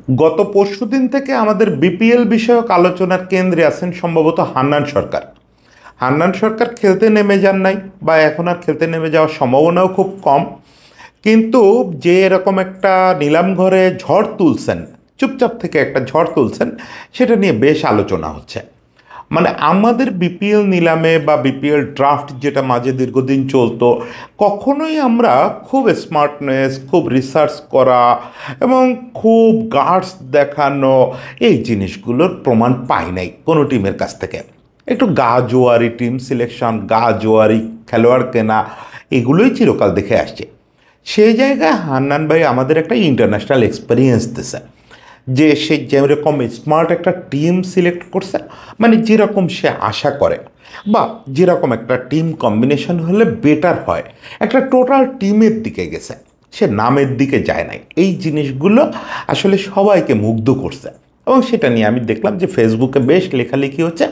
গত পরশুদিন থেকে আমাদের বিপিএল বিষয়ক আলোচনার কেন্দ্রে আছেন সম্ভবত হান্নান সরকার। হান্নান সরকার খেলতে নেমে যান নাই, বা এখন আর খেলতে নেমে যাওয়ার সম্ভাবনাও খুব কম। কিন্তু যে এরকম একটা নিলাম ঘরে ঝড় তুলছেন, চুপচাপ থেকে একটা ঝড় তুলছেন, সেটা নিয়ে বেশ আলোচনা হচ্ছে। মানে আমাদের বিপিএল নিলামে বা বিপিএল ড্রাফট যেটা মাঝে দীর্ঘদিন চলতো, কখনোই আমরা খুব স্মার্টনেস, খুব রিসার্চ করা এবং খুব গার্ডস দেখানো এই জিনিসগুলোর প্রমাণ পাই নাই কোনো টিমের কাছ থেকে। একটু গা জোয়ারি টিম সিলেকশন, গা জোয়ারি খেলোয়াড় কেনা, এগুলোই চিরকাল দেখে আসছে। সেই জায়গায় হান্নান ভাই আমাদের একটা ইন্টারন্যাশনাল এক্সপিরিয়েন্স দিছে, যে সে যেরকম স্মার্ট একটা টিম সিলেক্ট করছে, মানে যেরকম সে আশা করে বা যেরকম একটা টিম কম্বিনেশন হলে বেটার হয়, একটা টোটাল টিমের দিকে গেছে, সে নামের দিকে যায় নাই। এই জিনিসগুলো আসলে সবাইকে মুগ্ধ করছে, এবং সেটা নিয়ে আমি দেখলাম যে ফেসবুকে বেশ লেখালেখি হচ্ছে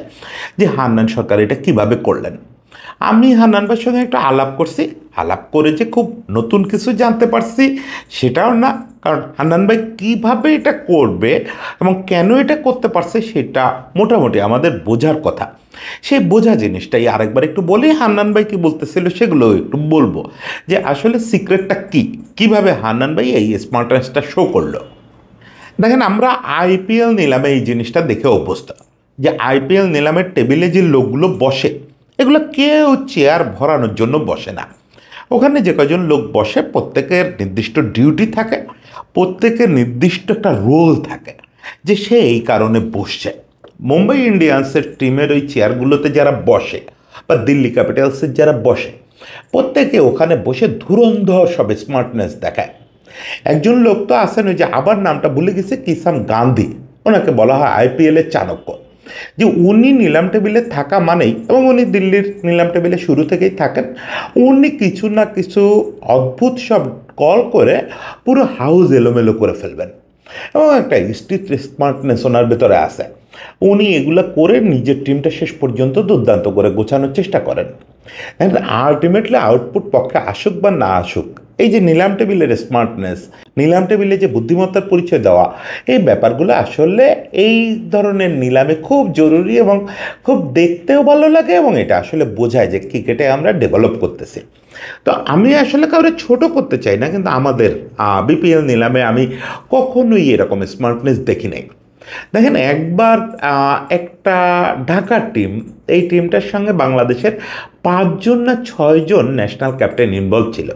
যে হান্নান সরকার এটা কিভাবে করলেন। আমি হান্নান ভাইয়ের সঙ্গে একটা আলাপ করছি, আলাপ করে যে খুব নতুন কিছু জানতে পারছি সেটাও না, কারণ হান্নান ভাই কীভাবে এটা করবে এবং কেন এটা করতে পারছে সেটা মোটামুটি আমাদের বোঝার কথা। সেই বোঝা জিনিসটাই আরেকবার একটু বলি, হান্নান ভাই কী বলতেছিল সেগুলো একটু বলবো, যে আসলে সিক্রেটটা কী, কীভাবে হান্নান ভাই এই স্মার্টনেসটা শো করলো। দেখেন, আমরা আইপিএল নিলামে এই জিনিসটা দেখে অভ্যস্ত, যে আইপিএল নিলামের টেবিলে যে লোকগুলো বসে, এগুলো কেউ চেয়ার ভরানোর জন্য বসে না। ওখানে যে কজন লোক বসে প্রত্যেকের নির্দিষ্ট ডিউটি থাকে, প্রত্যেকের নির্দিষ্ট একটা রোল থাকে, যে সে এই কারণে বসছে। মুম্বাই ইন্ডিয়ান্সের টিমের ওই চেয়ারগুলোতে যারা বসে বা দিল্লি ক্যাপিটালসের যারা বসে, প্রত্যেকে ওখানে বসে ধুরন্ধর সব স্মার্টনেস দেখায়। একজন লোক তো আছেন, ওই যে আবার নামটা ভুলে গেছে, কিষান গান্ধী, ওনাকে বলা হয় আইপিএলের চাণক্য। যে উনি নিলাম টেবিলে থাকা মানেই, এবং উনি দিল্লির নিলাম টেবিলে শুরু থেকেই থাকেন, উনি কিছু না কিছু অদ্ভুত সব কল করে পুরো হাউস এলোমেলো করে ফেলবেন, এবং একটা স্ট্রিট স্মার্টনেস ওনার ভেতরে আছে। উনি এগুলো করে নিজের টিমটা শেষ পর্যন্ত দুর্দান্ত করে গোছানোর চেষ্টা করেন। আলটিমেটলি আউটপুট পক্ষে আসুক বা না আসুক, এই যে নিলাম টেবিলের স্মার্টনেস, নিলাম টেবিলে যে বুদ্ধিমত্তার পরিচয় দেওয়া, এই ব্যাপারগুলো আসলে এই ধরনের নিলামে খুব জরুরি এবং খুব দেখতেও ভালো লাগে, এবং এটা আসলে বোঝায় যে ক্রিকেটে আমরা ডেভেলপ করতেছি। তো আমি আসলে কাউরে ছোট করতে চাই না, কিন্তু আমাদের বিপিএল নিলামে আমি কখনোই এরকম স্মার্টনেস দেখি নাই। দেখেন, একবার একটা ঢাকার টিম, এই টিমটার সঙ্গে বাংলাদেশের 5জন না 6জন ন্যাশনাল ক্যাপ্টেন ইনভলভ ছিল।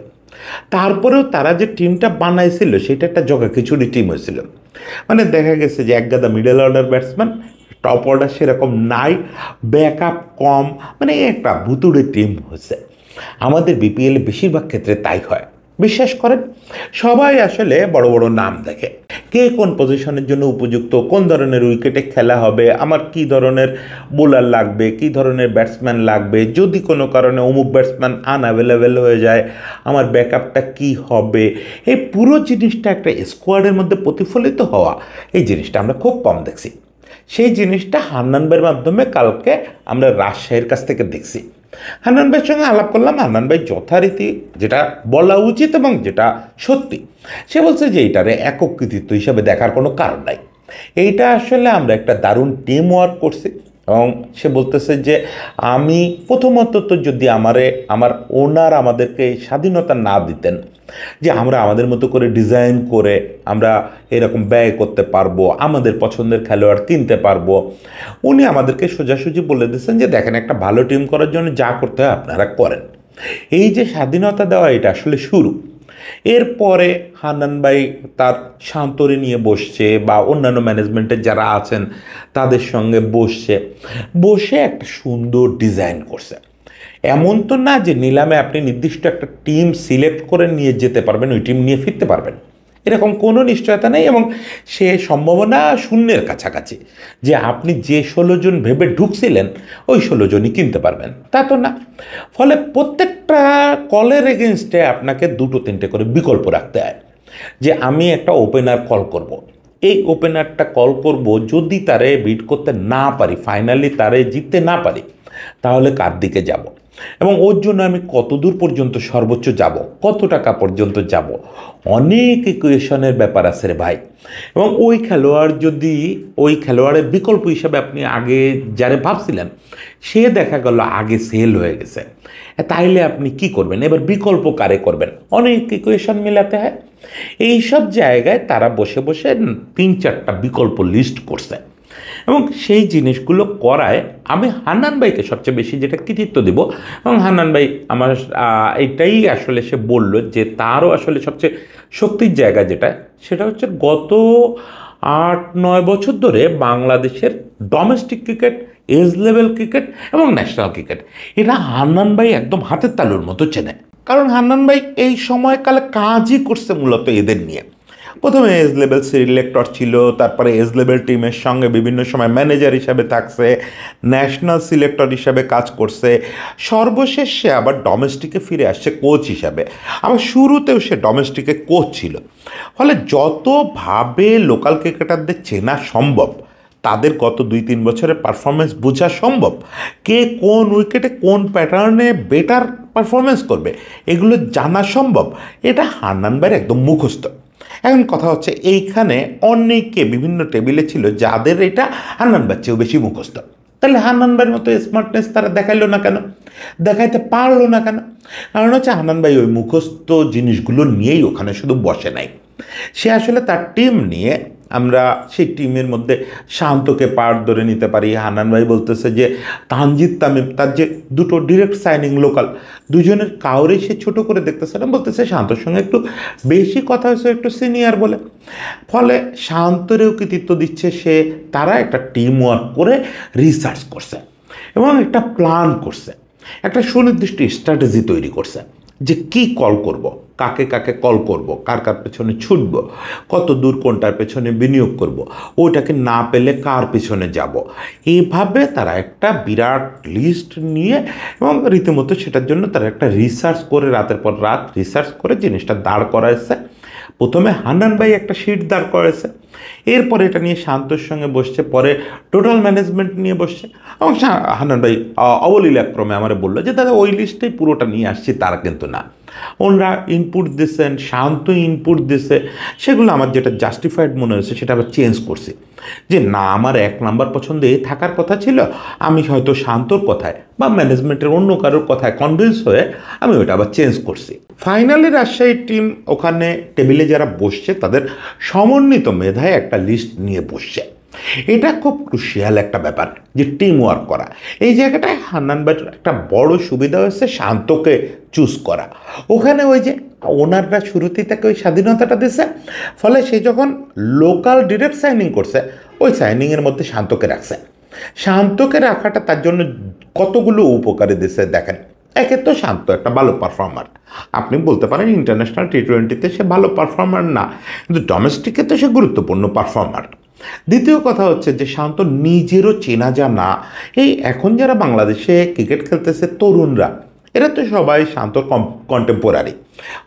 তারপরেও তারা যে টিমটা বানাইছিল সেটা একটা জগাখিচুড়ি টিম হয়েছিল। মানে দেখা গেছে যে একগাদা middle order batsman, top order সেরকম নাই, ব্যাকআপ কম, মানে একটা ভুতুড়ে টিম হয়েছে। আমাদের বিপিএলে বেশিরভাগ ক্ষেত্রে তাই হয়। বিশ্বাস করেন, সবাই আসলে বড় বড় নাম দেখে, কে কোন পজিশনের জন্য উপযুক্ত, কোন ধরনের উইকেটে খেলা হবে, আমার কি ধরনের বোলার লাগবে, কি ধরনের ব্যাটসম্যান লাগবে, যদি কোনো কারণে অমুক ব্যাটসম্যান আনঅ্যাভেলেবেল হয়ে যায় আমার ব্যাকআপটা কি হবে। এই পুরো জিনিসটা একটা স্কোয়াডের মধ্যে প্রতিফলিত হওয়া, এই জিনিসটা আমরা খুব কম দেখছি। সেই জিনিসটা হান্নান ভাইয়ের মাধ্যমে কালকে আমরা রাজশাহীর কাছ থেকে দেখছি। হান্নান ভাইয়ের সঙ্গে আলাপ করলাম, হান্নান ভাই যথারীতি যেটা বলা উচিত এবং যেটা সত্যি, সে বলছে যে এইটারে একক কৃতিত্ব হিসাবে দেখার কোনো কারণ নাই, এইটা আসলে আমরা একটা দারুণ টিম ওয়ার্ক করছি। এবং সে বলতেছে যে আমি প্রথমত তো যদি আমার ওনার আমাদেরকে এই স্বাধীনতা না দিতেন, যে আমরা আমাদের মতো করে ডিজাইন করে আমরা এরকম ব্যয় করতে পারবো, আমাদের পছন্দের খেলোয়াড় কিনতে পারবো, উনি আমাদেরকে সোজাসুজি বলে দিচ্ছেন যে দেখেন, একটা ভালো টিম করার জন্য যা করতে হয় আপনারা করেন। এই যে স্বাধীনতা দেওয়া, এটা আসলে শুরু। এরপরে হান্নান ভাই তার শান্তরে নিয়ে বসছে, বা অন্যান্য ম্যানেজমেন্টের যারা আছেন তাদের সঙ্গে বসছে, বসে একটা সুন্দর ডিজাইন করছে। এমন তো না যে নিলামে আপনি নির্দিষ্ট একটা টিম সিলেক্ট করে নিয়ে যেতে পারবেন, ওই টিম নিয়ে ফিরতে পারবেন, এরকম কোনো নিশ্চয়তা নেই, এবং সে সম্ভাবনা শূন্যের কাছাকাছি যে আপনি যে 16জন ভেবে ঢুকছিলেন ওই 16জনই কিনতে পারবেন, তা তো না। ফলে প্রত্যেকটা কলের এগেনস্টে আপনাকে 2-3টে করে বিকল্প রাখতে হয়, যে আমি একটা ওপেনার কল করব, এই ওপেনারটা কল করব, যদি তারে বিট করতে না পারি, ফাইনালি তারে জিততে না পারি, তাহলে কার দিকে যাব। এবং ওর জন্য আমি কত দূর পর্যন্ত সর্বোচ্চ যাব, কত টাকা পর্যন্ত যাব, অনেক ইকুয়েশনের ব্যাপার আছে রে ভাই। এবং ওই খেলোয়াড় যদি ওই খেলোয়াড়ের বিকল্প হিসাবে আপনি আগে যারে ভাবছিলেন সে দেখা গেল আগে সেল হয়ে গেছে, তাইলে আপনি কি করবেন? এবার বিকল্প কারে করবেন? অনেক ইকুয়েশন মেলাতে হয়। এইসব জায়গায় তারা বসে বসে 3-4টা বিকল্প লিস্ট করছে এবং সেই জিনিসগুলো করায় আমি হান্নান ভাইকে সবচেয়ে বেশি যেটা কৃতিত্ব দেব। এবং হান্নান ভাই আমার এটাই আসলে সে বলল যে তারও আসলে সবচেয়ে শক্তির জায়গা যেটা, সেটা হচ্ছে গত 8-9 বছর ধরে বাংলাদেশের domestic cricket, age level cricket এবং ন্যাশনাল ক্রিকেট এটা হান্নান ভাই একদম হাতের তালুর মতো চেনে। কারণ হান্নান ভাই এই সময়কালে কাজই করছে মূলত এদের নিয়ে। প্রথমে এজ লেভেল সিলেক্টর ছিল, তারপরে এজ লেভেল টিমের সঙ্গে বিভিন্ন সময় ম্যানেজার হিসাবে থাকছে, ন্যাশনাল সিলেক্টর হিসাবে কাজ করছে, সর্বশেষ সে আবার ডোমেস্টিকে ফিরে আসছে কোচ হিসাবে। আবার শুরুতেও সে ডোমেস্টিকে কোচ ছিল। ফলে যতভাবে লোকাল ক্রিকেটারদের চেনা সম্ভব, তাদের গত 2-3 বছরের পারফরমেন্স বোঝা সম্ভব, কে কোন উইকেটে কোন প্যাটার্নে বেটার পারফরমেন্স করবে, এগুলো জানা সম্ভব। এটা হান্নান ভাইয়ের একদম মুখস্থ। এখন কথা হচ্ছে এইখানে অনেকে বিভিন্ন টেবিলে ছিল যাদের এটা হান্নান ভাইয়ের চেয়েও বেশি মুখস্থ। তাহলে হান্নান ভাইয়ের মতো স্মার্টনেস তারা দেখাইলো না কেন, দেখাইতে পারলো না কেন? কারণ হচ্ছে হান্নান ভাই ওই মুখস্থ জিনিসগুলো নিয়েই ওখানে শুধু বসে নাই, সে আসলে তার টিম নিয়ে, আমরা সেই টিমের মধ্যে শান্তকে পার্ট ধরে নিতে পারি। হান্নান ভাই বলতেছে যে তানজিদ তামিম, তার যে দুটো ডিরেক্ট সাইনিং লোকাল, দুজনের কাউরেই সে ছোটো করে দেখতেছে না, বলতেছে শান্তর সঙ্গে একটু বেশি কথা হয়েছে, একটু সিনিয়র বলে। ফলে শান্তরেও কৃতিত্ব দিচ্ছে সে। তারা একটা টিম ওয়ার্ক করে রিসার্চ করছে এবং একটা প্ল্যান করছে, একটা সুনির্দিষ্ট স্ট্র্যাটেজি তৈরি করছে যে কি কল করব, কাকে কাকে কল করব, কার কার পেছনে ছুটব, কত দূর কোনটার পেছনে বিনিয়োগ করব, ওইটাকে না পেলে কার পেছনে যাব। এইভাবে তারা একটা বিরাট লিস্ট নিয়ে এবং রীতিমতো সেটার জন্য তারা একটা রিসার্চ করে রাতের পর রাত রিসার্চ করে জিনিসটা দাঁড় করাইছে। প্রথমে হান্নান ভাই একটা শিট দাঁড় করেছে, এরপরে এটা নিয়ে শান্তর সঙ্গে বসছে, পরে টোটাল ম্যানেজমেন্ট নিয়ে বসছে। এবং হান্নান ভাই অবলীলাক্রমে আমার বললো যে দাদা ওই লিস্টেই পুরোটা নিয়ে আসছি, তারা কিন্তু না, ওনারা ইনপুট দিচ্ছেন, শান্ত ইনপুট দিছে, সেগুলো আমার যেটা জাস্টিফাইড মনে হয়েছে সেটা আবার চেঞ্জ করছি। যে না, আমার 1 নাম্বার পছন্দে থাকার কথা ছিল, আমি হয়তো শান্তর কথায় বা ম্যানেজমেন্টের অন্য কারোর কথায় কনভিন্স হয়ে আমি ওটা আবার চেঞ্জ করছি। ফাইনালি রাজশাহী টিম ওখানে টেবিলে যারা বসছে তাদের সমন্বিত মেধায় একটা লিস্ট নিয়ে বসছে। এটা খুব ক্রুশিয়াল একটা ব্যাপার যে টিম ওয়ার্ক করা। এই জায়গাটায় হান্নান ভাইয়ের একটা বড় সুবিধা হচ্ছে শান্তকে চুজ করা। ওখানে ওই যে ওনাররা শুরুতেই তাকে ওই স্বাধীনতাটা দিচ্ছে, ফলে সে যখন লোকাল ডিরেক্ট সাইনিং করছে ওই সাইনিংয়ের মধ্যে শান্তকে রাখছে। শান্তকে রাখাটা তার জন্য কতগুলো উপকারে দিচ্ছে দেখেন। একে তো শান্ত একটা ভালো পারফর্মার, আপনি বলতে পারেন ইন্টারন্যাশনাল টি20তে সে ভালো পারফর্মার না, কিন্তু ডোমেস্টিকে তো সে গুরুত্বপূর্ণ পারফর্মার। দ্বিতীয় কথা হচ্ছে যে শান্ত নিজেরও চেনা জানা, এই এখন যারা বাংলাদেশে ক্রিকেট খেলতেছে তরুণরা, এরা তো সবাই শান্তর কন্টেম্পোরারি,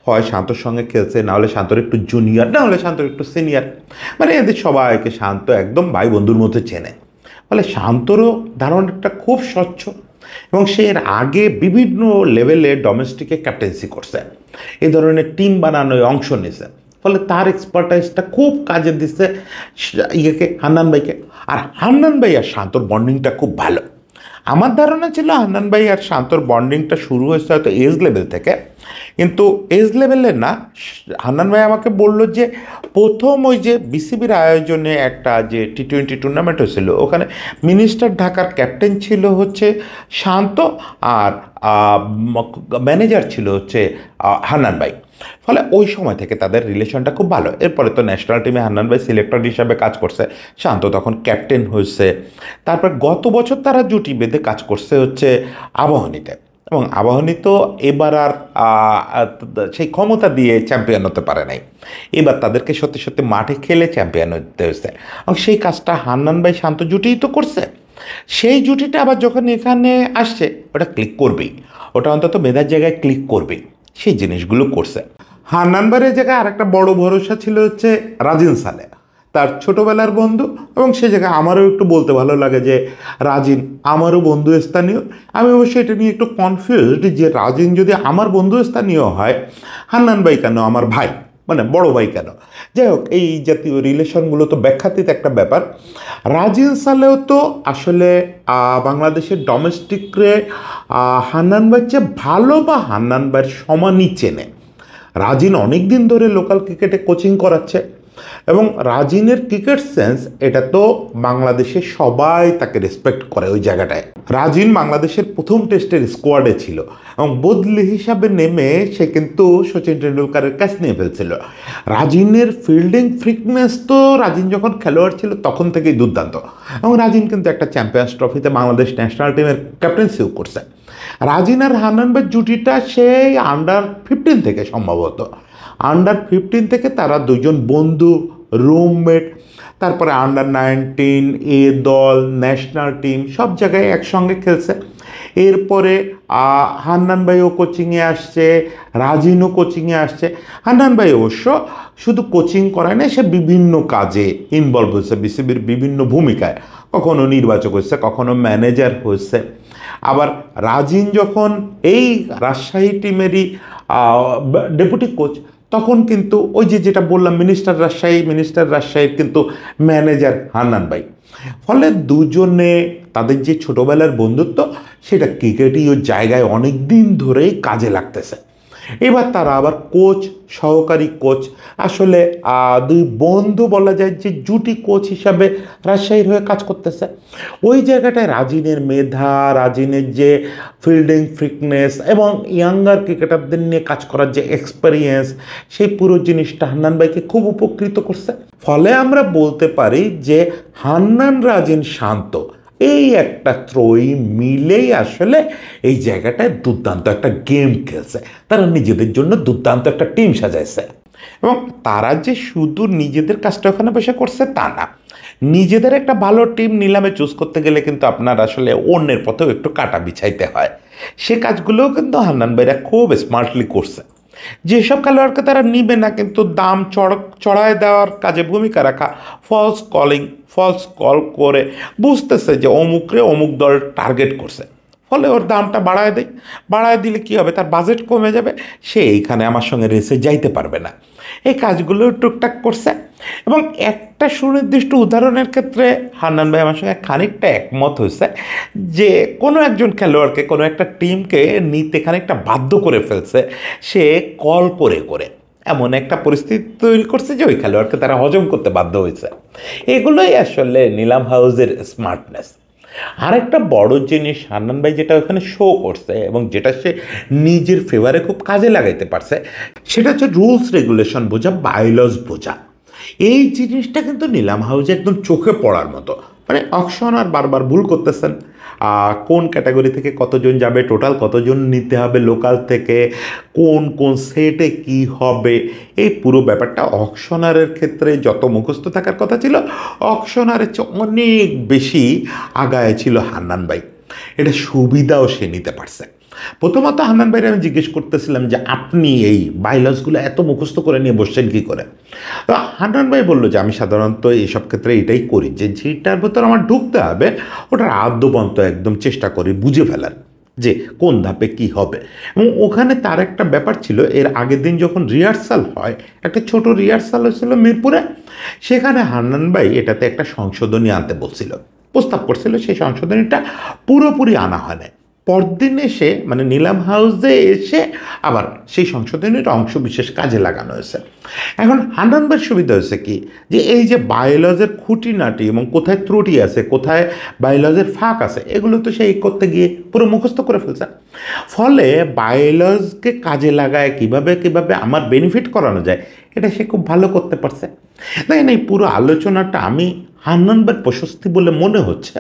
হয় শান্তর সঙ্গে খেলছে, না হলে শান্তর একটু জুনিয়র, না হলে শান্তর একটু সিনিয়র, মানে এদের সবাইকে শান্ত একদম ভাই বন্ধুর মতো চেনে। ফলে শান্তরও ধারণাটা খুব স্বচ্ছ এবং সে এর আগে বিভিন্ন লেভেলে ডোমেস্টিকে ক্যাপ্টেন্সি করছে, এই ধরনের টিম বানানোয় অংশ নিয়েছে। ফলে তার এক্সপার্টাইজটা খুব কাজে দিচ্ছে ইয়েকে, হান্নান ভাইকে। আর হান্নান ভাই আর শান্তর বন্ডিংটা খুব ভালো। আমার ধারণা ছিল হান্নান ভাই আর শান্তর বন্ডিংটা শুরু হয়েছে হয়তো এজ লেভেল থেকে, কিন্তু এজ লেভেলে না। হান্নান ভাই আমাকে বললো যে প্রথম ওই যে বিসিবির আয়োজনে একটা যে টি20 টুর্নামেন্ট হয়েছিল, ওখানে মিনিস্টার ঢাকার ক্যাপ্টেন ছিল হচ্ছে শান্ত, আর ম্যানেজার ছিল হচ্ছে হান্নান ভাই। ফলে ওই সময় থেকে তাদের রিলেশনটা খুব ভালো। এরপরে তো ন্যাশনাল টিমে হান্নান ভাই সিলেক্টর হিসাবে কাজ করছে, শান্ত তখন ক্যাপ্টেন হয়েছে। তারপর গত বছর তারা জুটি বেঁধে কাজ করছে হচ্ছে আবাহনীতে, এবং আবাহনী তো এবার আর সেই ক্ষমতা দিয়ে চ্যাম্পিয়ন হতে পারে নাই, এবার তাদেরকে সত্যি সত্যি মাঠে খেলে চ্যাম্পিয়ন হতে হয়েছে। এবং সেই কাজটা হান্নান ভাই শান্ত জুটিই তো করছে। সেই জুটিটা আবার যখন এখানে আসছে ওটা ক্লিক করবেই, ওটা অন্তত মেধার জায়গায় ক্লিক করবেই, সেই জিনিসগুলো করছে। হান্নান ভাইয়ের জায়গায় আরেকটা বড় ভরসা ছিল হচ্ছে রাজিন সালে। তার ছোটোবেলার বন্ধু, এবং সে জায়গায় আমারও একটু বলতে ভালো লাগে যে রাজিন আমারও বন্ধু স্থানীয়। আমি অবশ্যই এটা নিয়ে একটু কনফিউজড যে রাজিন যদি আমার বন্ধু স্থানীয় হয়, হান্নান ভাই কেন আমার ভাই, মানে বড় ভাই কেন? যাই হোক, এই জাতীয় রিলেশনগুলো তো ব্যাখ্যাতীত একটা ব্যাপার। রাজিন সালেও তো আসলে বাংলাদেশের ডোমেস্টিকরে হান্নান ভাইয়ের চেয়ে ভালো বা হান্নান ভাইয়ের সমানই চেনে। রাজিন অনেক দিন ধরে লোকাল ক্রিকেটে কোচিং করাচ্ছে, এবং রাজিনের ক্রিকেট সেন্স এটা তো বাংলাদেশে সবাই তাকে রেসপেক্ট করে। ওই জায়গাটায় রাজিন বাংলাদেশের প্রথম টেস্টের স্কোয়াডে ছিল, এবং বদলি হিসাবে নেমে সে কিন্তু সচিন টেন্ডুলকারের ক্যাচ নিয়ে ফেলছিল। রাজিনের ফিল্ডিং ফ্রিকনেস তো রাজিন যখন খেলোয়াড় ছিল তখন থেকেই দুর্দান্ত, এবং রাজিন কিন্তু একটা চ্যাম্পিয়ন্স ট্রফিতে বাংলাদেশ ন্যাশনাল টিমের ক্যাপ্টেন্সিও করছে। রাজিন আর হান্নান ভাইয়ের জুটিটা সেই আন্ডার 15 থেকে, সম্ভবত আন্ডার 15 থেকে তারা দুজন বন্ধু, রুমমেট, তারপরে আন্ডার 19 এ দল, ন্যাশনাল টিম সব জায়গায় একসঙ্গে খেলছে। এরপরে হান্নান ভাইও কোচিংয়ে আসছে, রাজিনও কোচিংয়ে আসছে। হান্নান ভাই অবশ্য শুধু কোচিং করায় না, সে বিভিন্ন কাজে ইনভলভ হয়েছে, বিসিবির বিভিন্ন ভূমিকায়, কখনো নির্বাচক হয়েছে, কখনো ম্যানেজার হয়েছে। আবার রাজিন যখন এই রাজশাহী টিমেরই ডেপুটি কোচ, তখন কিন্তু ওই যে যেটা বললাম মিনিস্টার রাজশাহীর কিন্তু ম্যানেজার হান্নান ভাই। ফলে দুজনে তাদের যে ছোটোবেলার বন্ধুত্ব সেটা ক্রিকেটীয় জায়গায় অনেক দিন ধরেই কাজে লাগতেছে। এবার তারা আবার কোচ, সহকারী কোচ, আসলে দুই বন্ধু বলা যায় যে জুটি কোচ হিসাবে রাজশাহীর হয়ে কাজ করতেছে। ওই জায়গাটায় রাজিনের মেধা, রাজিনের যে ফিল্ডিং ফ্রিকনেস এবং ইয়াঙ্গার ক্রিকেটারদের নিয়ে কাজ করার যে এক্সপেরিয়েন্স, সেই পুরো জিনিসটা হান্নান ভাইকে খুব উপকৃত করছে। ফলে আমরা বলতে পারি যে হান্নান, রাজিন, শান্ত এই একটা ত্রয়ী মিলেই আসলে এই জায়গাটায় দুর্দান্ত একটা গেম খেলছে। তারা নিজেদের জন্য দুর্দান্ত একটা টিম সাজাইছে, এবং তারা যে শুধু নিজেদের কাজটা ওখানে বসে করছে তা না, নিজেদের একটা ভালো টিম নিলামে চুজ করতে গেলে কিন্তু আপনার আসলে অন্যের পথেও একটু কাটা বিছাইতে হয়। সে কাজগুলোও কিন্তু হান্নান ভাইরা খুব স্মার্টলি করছে। যেসব খেলোয়াড়কে তারা নিবে না, কিন্তু দাম চড়ায় দেওয়ার কাজে ভূমিকা রাখা, ফলস কল করে বুঝতেছে যে অমুক দল টার্গেট করছে, ফলে ওর দামটা বাড়ায় দিলে কী হবে, তার বাজেট কমে যাবে, সে এইখানে আমার সঙ্গে রেসে যাইতে পারবে না। এই কাজগুলো টুকটাক করছে। এবং একটা সুনির্দিষ্ট উদাহরণের ক্ষেত্রে হান্নান ভাই আমার সঙ্গে খানিকটা একমত হয়েছে, যে কোনো একজন খেলোয়াড়কে, কোনো একটা টিমকে নিতে খানিকটা বাধ্য করে ফেলছে সে কল করে করে, এমন একটা পরিস্থিতি তৈরি করছে যে ওই খেলোয়াড়কে তারা হজম করতে বাধ্য হয়েছে। এগুলোই আসলে নিলাম হাউসের স্মার্টনেস। আরেকটা বড় জিনিস হান্নান ভাই যেটা ওখানে শো করছে এবং যেটা সে নিজের ফেভারে খুব কাজে লাগাইতে পারছে, সেটা হচ্ছে রুলস রেগুলেশন বোঝা, বায়োলজ বোঝা। এই জিনিসটা কিন্তু নিলাম হাউসে একদম চোখে পড়ার মতো। মানে অকশন আর বারবার ভুল করতেছেন, কোন ক্যাটাগরি থেকে কতজন যাবে, টোটাল কতজন নিতে হবে লোকাল থেকে, কোন সেটে কি হবে, এই পুরো ব্যাপারটা অকশনারের ক্ষেত্রে যত মুখস্থ থাকার কথা ছিল, অকশনারের চেয়ে অনেক বেশি আগায় ছিল হান্নান ভাই। এটা সুবিধাও সে নিতে পারছে। প্রথমত হান্নান ভাইরে আমি জিজ্ঞেস করতেছিলাম যে আপনি এই বাইলজগুলো এত মুখস্থ করে নিয়ে বসছেন কী করে? তো হান্নান ভাই বললো যে আমি সাধারণত এইসব ক্ষেত্রে এটাই করি, যে যেটার ভেতর আমার ঢুকতে হবে ওটার আদ্যপন্ত একদম চেষ্টা করি বুঝে ফেলার, যে কোন ধাপে কি হবে। এবং ওখানে তার একটা ব্যাপার ছিল, এর আগের দিন যখন রিহার্সাল হয়, একটা ছোট রিহার্সাল হয়েছিল মিরপুরে, সেখানে হান্নান ভাই এটাতে একটা সংশোধনী আনতে বলছিল, প্রস্তাব করছিল, সেই সংশোধনীটা পুরোপুরি আনা হয় না। পরদিন এসে মানে নিলাম হাউসে এসে আবার সেই সংশোধনীর অংশ বিশেষ কাজে লাগানো হয়েছে। এখন হান্নান ভাইয়ের সুবিধা হয়েছে কি, যে এই যে বায়োলজের খুঁটিনাটি এবং কোথায় ত্রুটি আছে, কোথায় বায়োলজের ফাঁক আছে, এগুলো তো সেই করতে গিয়ে পুরো মুখস্থ করে ফেলছে। ফলে বায়োলজকে কাজে লাগায় কিভাবে আমার বেনিফিট করানো যায়, এটা সে খুব ভালো করতে পারছে। দেখেন, এই পুরো আলোচনাটা আমি হান্নান ভাইয়ের প্রশস্তি বলে মনে হচ্ছে।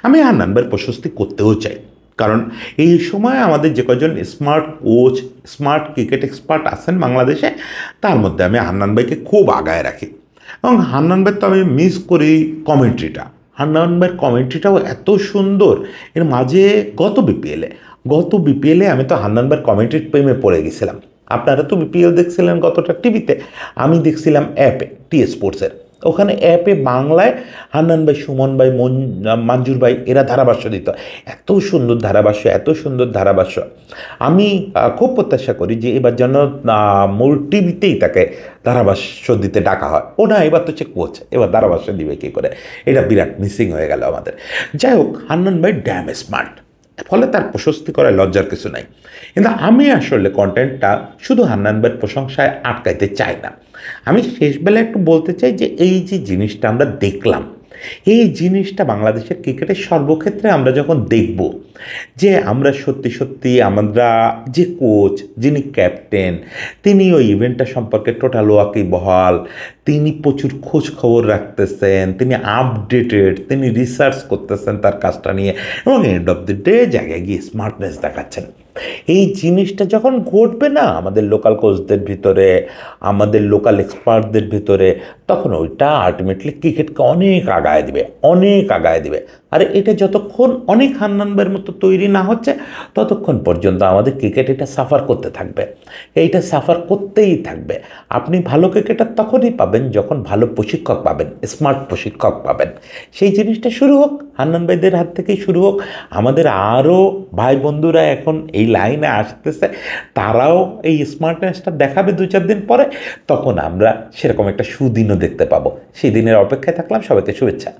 আমি হান্নান ভাইয়ের প্রশস্তি করতেও চাই, কারণ এই সময় আমাদের যে কজন smart coach, smart cricket expert আছেন বাংলাদেশে, তার মধ্যে আমি হান্নান ভাইকে খুব আগায় রাখি। এবং হান্নান ভাই তো আমি মিস করি কমেন্ট্রিটা। হান্নান ভাইয়ের কমেন্ট্রিটাও এত সুন্দর। এর মাঝে গত বিপিএলে আমি তো হান্নান ভাইয়ের কমেন্ট্রির প্রেমে পড়ে গেছিলাম। আপনারা তো বিপিএল দেখছিলেন গতটা টিভিতে, আমি দেখছিলাম অ্যাপে, টি স্পোর্টসের। ওখানে অ্যাপে বাংলায় হান্নান ভাই, সুমন ভাই, মঞ্জুর ভাই এরা ধারাভাষ্য দিত। এত সুন্দর ধারাভাষ্য, এত সুন্দর ধারাভাষ্য। আমি খুব প্রত্যাশা করি যে এবার যেন মূল টিভিতেই তাকে ধারাভাষ্য দিতে ডাকা হয়। ও না, এবার তো সে কোচ, এবার ধারাভাষ্য দিবে কী করে? এটা বিরাট মিসিং হয়ে গেল আমাদের। যাই হোক, হান্নান ভাই ড্যাম স্মার্ট, ফলে তার প্রশস্তি করায় লজ্জার কিছু নাই। কিন্তু আমি আসলে কন্টেন্টটা শুধু হান্নান ভাইয়ের প্রশংসায় আটকাইতে চাই না। আমি শেষবেলা একটু বলতে চাই যে এই যে জিনিসটা আমরা দেখলাম, এই জিনিসটা বাংলাদেশের ক্রিকেটের সর্বক্ষেত্রে আমরা যখন দেখব যে আমরা সত্যি সত্যি আমরা যে কোচ, যিনি ক্যাপ্টেন, তিনি ওই ইভেন্টটা সম্পর্কে টোটাল ওয়াকিবহাল, তিনি প্রচুর খোঁজ খবর রাখতেছেন, তিনি আপডেটেড, তিনি রিসার্চ করতেছেন তার কাজটা নিয়ে, এবং এন্ড অফ দ্য ডে জায়গায় গিয়ে স্মার্টনেস দেখাচ্ছেন। এই জিনিসটা যখন ঘটবে না আমাদের লোকাল কোচদের ভিতরে, আমাদের লোকাল এক্সপার্টদের ভিতরে, তখন ওইটা আলটিমেটলি ক্রিকেটকে অনেক আগায় দিবে, অনেক আগায় দিবে। আর এটা যতক্ষণ অনেক হান্নানবার মতো তৈরি না হচ্ছে, ততক্ষণ পর্যন্ত আমাদের ক্রিকেট এটা সাফার করতে থাকবে, এইটা সাফার করতেই থাকবে। আপনি ভালো ক্রিকেটার তখনই পাবেন যখন ভালো প্রশিক্ষক পাবেন, স্মার্ট প্রশিক্ষক পাবেন। সেই জিনিসটা শুরু হোক, হান্নান ভাইদের হাত থেকেই শুরু হোক। আমাদের আরও ভাই বন্ধুরা এখন এই লাইনে আসতেছে, তারাও এই স্মার্টনেসটা দেখাবে 2-4 দিন পরে, তখন আমরা সেরকম একটা সুদিনও দেখতে পাবো। সেই দিনের অপেক্ষায় থাকলাম। সবাইকে শুভেচ্ছা।